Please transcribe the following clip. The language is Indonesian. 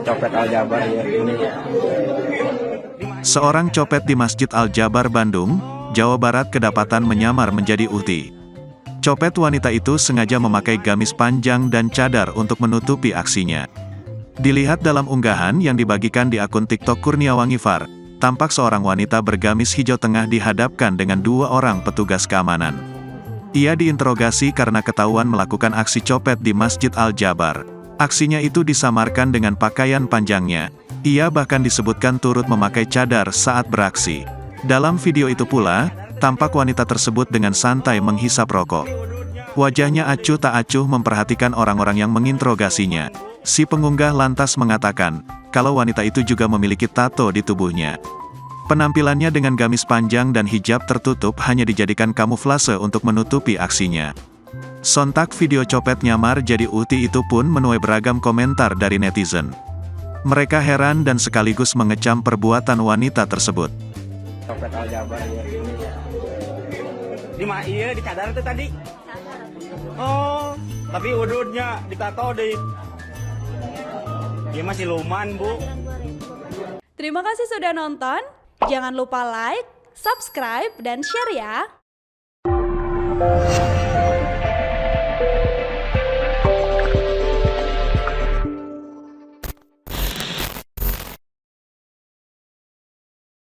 Copet Al-Jabar ya ini ya. Seorang copet di Masjid Al-Jabar, Bandung, Jawa Barat kedapatan menyamar menjadi Uhti. Copet wanita itu sengaja memakai gamis panjang dan cadar untuk menutupi aksinya. Dilihat dalam unggahan yang dibagikan di akun TikTok Kurniawangi Far, tampak seorang wanita bergamis hijau tengah dihadapkan dengan dua orang petugas keamanan. Ia diinterogasi karena ketahuan melakukan aksi copet di Masjid Al-Jabar. Aksinya itu disamarkan dengan pakaian panjangnya. Ia bahkan disebutkan turut memakai cadar saat beraksi. Dalam video itu pula, tampak wanita tersebut dengan santai menghisap rokok. Wajahnya acuh tak acuh memperhatikan orang-orang yang menginterogasinya. Si pengunggah lantas mengatakan, kalau wanita itu juga memiliki tato di tubuhnya. Penampilannya dengan gamis panjang dan hijab tertutup hanya dijadikan kamuflase untuk menutupi aksinya. Sontak video copet nyamar jadi Uhti itu pun menuai beragam komentar dari netizen. Mereka heran dan sekaligus mengecam perbuatan wanita tersebut. Copet Al-Jabar ya ini ya. Di mana iya di cadar tuh tadi? Oh, tapi udutnya ditato deh. Dia masih luman, Bu. Terima kasih sudah nonton. Jangan lupa like, subscribe, dan share ya.